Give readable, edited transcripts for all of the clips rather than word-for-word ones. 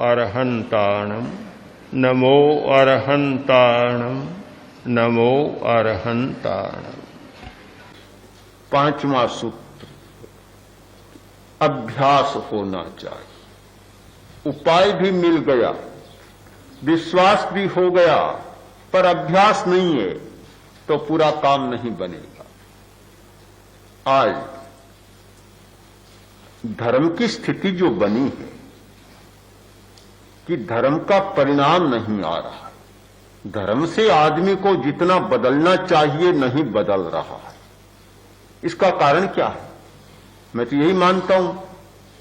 अरहंताणम नमो अरहंताणम नमो अरहंताणम। पांचवा सूत्र, अभ्यास होना चाहिए। उपाय भी मिल गया, विश्वास भी हो गया, पर अभ्यास नहीं है तो पूरा काम नहीं बनेगा। आज धर्म की स्थिति जो बनी है कि धर्म का परिणाम नहीं आ रहा है। धर्म से आदमी को जितना बदलना चाहिए नहीं बदल रहा है। इसका कारण क्या है? मैं तो यही मानता हूं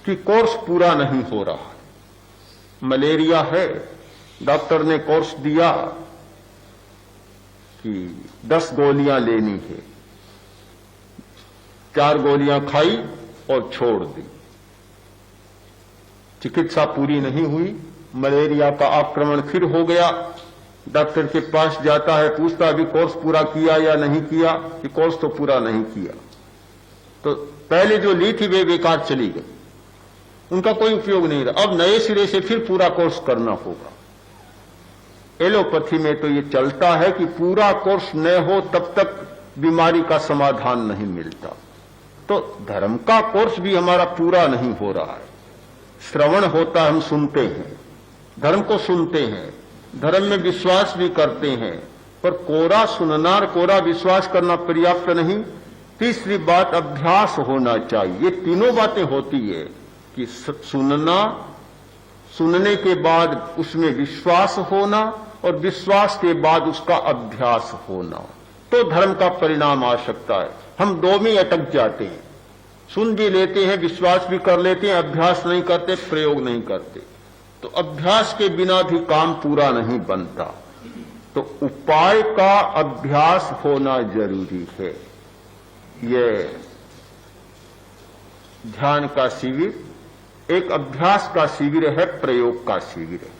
कि कोर्स पूरा नहीं हो रहा है। मलेरिया है, डॉक्टर ने कोर्स दिया कि 10 गोलियां लेनी है, 4 गोलियां खाई और छोड़ दी। चिकित्सा पूरी नहीं हुई, मलेरिया का आक्रमण फिर हो गया। डॉक्टर के पास जाता है, पूछता अभी कोर्स पूरा किया या नहीं किया, कि कोर्स तो पूरा नहीं किया। तो पहले जो ली थी वे बेकार चली गई, उनका कोई उपयोग नहीं रहा। अब नए सिरे से फिर पूरा कोर्स करना होगा। एलोपैथी में तो ये चलता है कि पूरा कोर्स न हो तब तक बीमारी का समाधान नहीं मिलता। तो धर्म का कोर्स भी हमारा पूरा नहीं हो रहा है। श्रवण होता है, हम सुनते हैं, धर्म को सुनते हैं, धर्म में विश्वास भी करते हैं, पर कोरा सुनना और कोरा विश्वास करना पर्याप्त नहीं। तीसरी बात, अभ्यास होना चाहिए। ये तीनों बातें होती है कि सुनना, सुनने के बाद उसमें विश्वास होना और विश्वास के बाद उसका अभ्यास होना, तो धर्म का परिणाम आ सकता है। हम दो में अटक जाते हैं, सुन भी लेते हैं, विश्वास भी कर लेते हैं, अभ्यास नहीं करते, प्रयोग नहीं करते। तो अभ्यास के बिना भी काम पूरा नहीं बनता। तो उपाय का अभ्यास होना जरूरी है। ये ध्यान का शिविर एक अभ्यास का शिविर है, प्रयोग का शिविर है।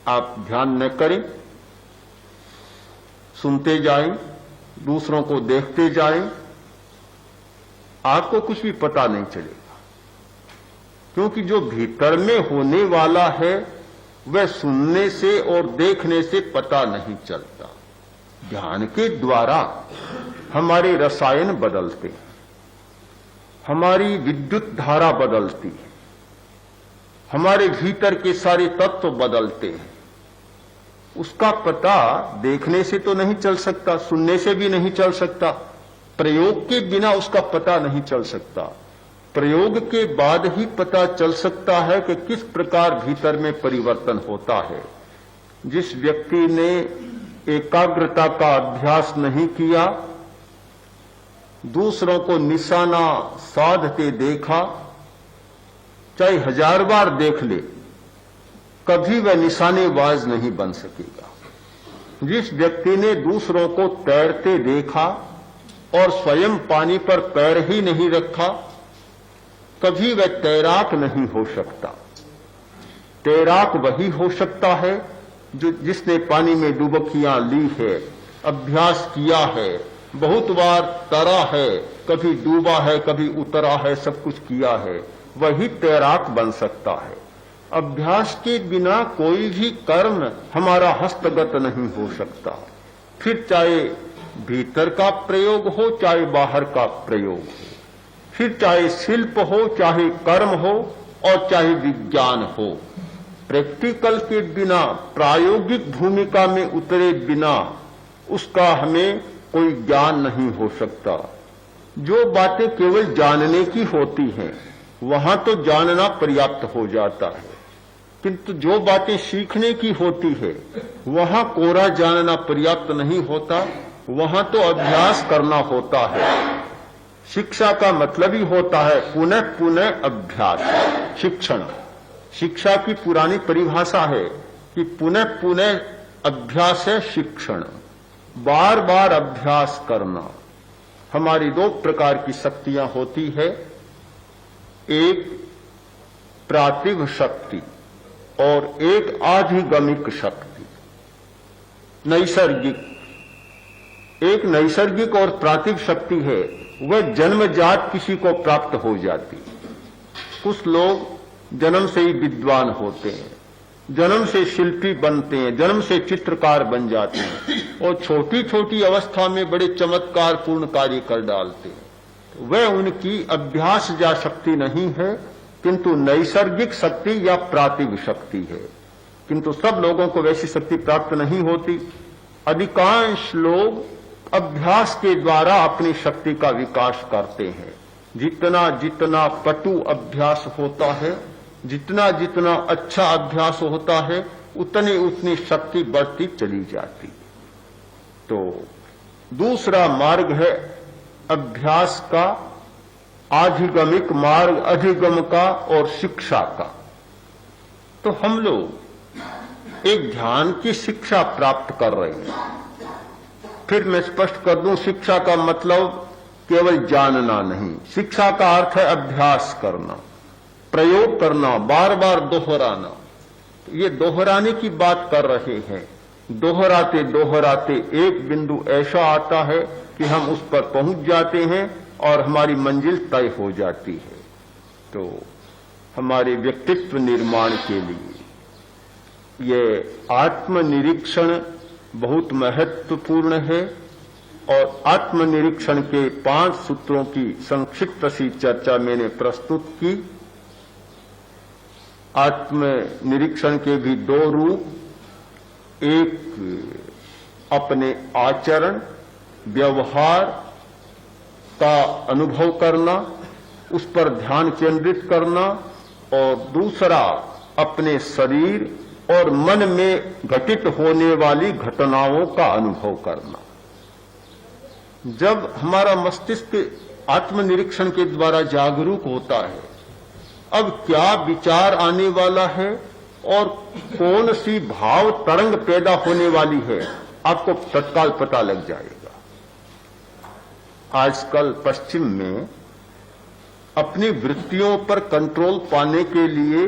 आप ध्यान न करें, सुनते जाएं, दूसरों को देखते जाएं, आपको कुछ भी पता नहीं चलेगा। क्योंकि जो भीतर में होने वाला है वह सुनने से और देखने से पता नहीं चलता। ध्यान के द्वारा हमारे रसायन बदलते हैं, हमारी विद्युत धारा बदलती है, हमारे भीतर के सारे तत्व बदलते हैं। उसका पता देखने से तो नहीं चल सकता, सुनने से भी नहीं चल सकता, प्रयोग के बिना उसका पता नहीं चल सकता। प्रयोग के बाद ही पता चल सकता है कि किस प्रकार भीतर में परिवर्तन होता है। जिस व्यक्ति ने एकाग्रता का अभ्यास नहीं किया, दूसरों को निशाना साधते देखा, चाहे 1000 बार देख ले, कभी वह निशानेबाज नहीं बन सकेगा। जिस व्यक्ति ने दूसरों को तैरते देखा और स्वयं पानी पर पैर ही नहीं रखा, कभी वह तैराक नहीं हो सकता। तैराक वही हो सकता है जो जिसने पानी में डुबकियां ली है, अभ्यास किया है, बहुत बार तरा है, कभी डूबा है, कभी उतरा है, सब कुछ किया है, वही तैराक बन सकता है। अभ्यास के बिना कोई भी कर्म हमारा हस्तगत नहीं हो सकता। फिर चाहे भीतर का प्रयोग हो, चाहे बाहर का प्रयोग हो, फिर चाहे शिल्प हो, चाहे कर्म हो और चाहे विज्ञान हो। प्रैक्टिकल के बिना, प्रायोगिक भूमिका में उतरे बिना उसका हमें कोई ज्ञान नहीं हो सकता। जो बातें केवल जानने की होती हैं वहां तो जानना पर्याप्त हो जाता है, किंतु जो बातें सीखने की होती है वहां कोरा जानना पर्याप्त नहीं होता, वहां तो अभ्यास करना होता है। शिक्षा का मतलब ही होता है पुनः पुनः अभ्यास, शिक्षण। शिक्षा की पुरानी परिभाषा है कि पुनः पुनः अभ्यास है शिक्षण, बार बार अभ्यास करना। हमारी 2 प्रकार की शक्तियां होती है, एक प्रातिभ शक्ति और एक आधिगमिक शक्ति, नैसर्गिक। एक नैसर्गिक और प्रातिभ शक्ति है, वह जन्मजात किसी को प्राप्त हो जाती। कुछ लोग जन्म से ही विद्वान होते हैं, जन्म से शिल्पी बनते हैं, जन्म से चित्रकार बन जाते हैं और छोटी छोटी अवस्था में बड़े चमत्कार पूर्ण कार्य कर डालते हैं। तो वह उनकी अभ्यास जा शक्ति नहीं है, किंतु नैसर्गिक शक्ति या प्रातिभ शक्ति है। किंतु सब लोगों को वैसी शक्ति प्राप्त नहीं होती। अधिकांश लोग अभ्यास के द्वारा अपनी शक्ति का विकास करते हैं। जितना जितना पटु अभ्यास होता है, जितना जितना अच्छा अभ्यास होता है, उतनी उतनी शक्ति बढ़ती चली जाती। तो दूसरा मार्ग है अभ्यास का, आधिगमिक मार्ग, अधिगम का और शिक्षा का। तो हम लोग एक ध्यान की शिक्षा प्राप्त कर रहे हैं। फिर मैं स्पष्ट कर दूं, शिक्षा का मतलब केवल जानना नहीं, शिक्षा का अर्थ है अभ्यास करना, प्रयोग करना, बार बार दोहराना। ये दोहराने की बात कर रहे हैं। दोहराते दोहराते एक बिंदु ऐसा आता है कि हम उस पर पहुंच जाते हैं और हमारी मंजिल तय हो जाती है। तो हमारे व्यक्तित्व निर्माण के लिए ये आत्मनिरीक्षण बहुत महत्वपूर्ण है और आत्मनिरीक्षण के 5 सूत्रों की संक्षिप्त सी चर्चा मैंने प्रस्तुत की। आत्मनिरीक्षण के भी 2 रूप, एक अपने आचरण व्यवहार का अनुभव करना, उस पर ध्यान केंद्रित करना, और दूसरा अपने शरीर और मन में घटित होने वाली घटनाओं का अनुभव करना। जब हमारा मस्तिष्क आत्मनिरीक्षण के द्वारा जागरूक होता है, अब क्या विचार आने वाला है और कौन सी भाव तरंग पैदा होने वाली है, आपको तत्काल पता लग जाएगा। आजकल पश्चिम में अपनी वृत्तियों पर कंट्रोल पाने के लिए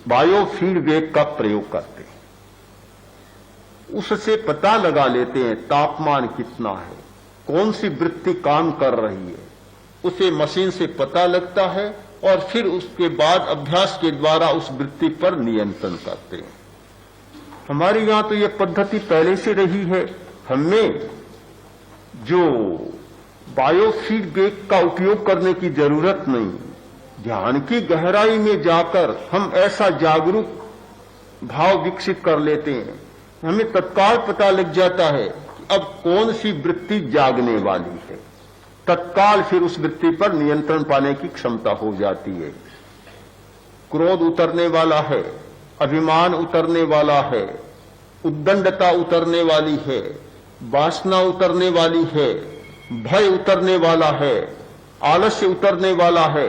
बायोफीडबैक का प्रयोग करते हैं। उससे पता लगा लेते हैं तापमान कितना है, कौन सी वृत्ति काम कर रही है, उसे मशीन से पता लगता है और फिर उसके बाद अभ्यास के द्वारा उस वृत्ति पर नियंत्रण करते हैं। हमारे यहां तो यह पद्धति पहले से रही है। हमें जो बायोफीडबैक का उपयोग करने की जरूरत नहीं, ध्यान की गहराई में जाकर हम ऐसा जागरूक भाव विकसित कर लेते हैं, हमें तत्काल पता लग जाता है कि अब कौन सी वृत्ति जागने वाली है। तत्काल फिर उस वृत्ति पर नियंत्रण पाने की क्षमता हो जाती है। क्रोध उतरने वाला है, अभिमान उतरने वाला है, उद्दंडता उतरने वाली है, वासना उतरने वाली है, भय उतरने वाला है, आलस्य उतरने वाला है।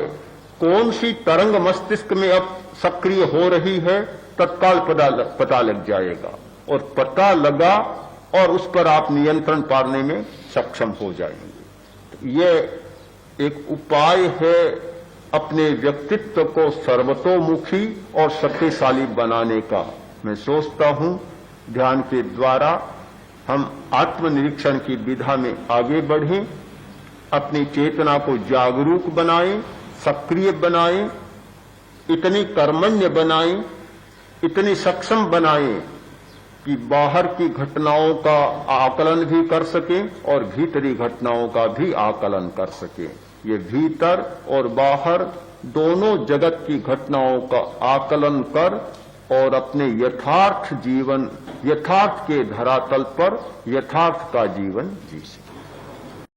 कौन सी तरंग मस्तिष्क में अब सक्रिय हो रही है, तत्काल पता लग जाएगा और पता लगा और उस पर आप नियंत्रण पाने में सक्षम हो जाएंगे। यह एक उपाय है अपने व्यक्तित्व को सर्वतोमुखी और शक्तिशाली बनाने का। मैं सोचता हूं ध्यान के द्वारा हम आत्मनिरीक्षण की विधा में आगे बढ़ें, अपनी चेतना को जागरूक बनाएं, सक्रिय बनाएं, इतनी कर्मण्य बनाएं, इतनी सक्षम बनाएं कि बाहर की घटनाओं का आकलन भी कर सकें और भीतरी घटनाओं का भी आकलन कर सकें। ये भीतर और बाहर दोनों जगत की घटनाओं का आकलन कर और अपने यथार्थ के धरातल पर यथार्थ का जीवन जी सकें।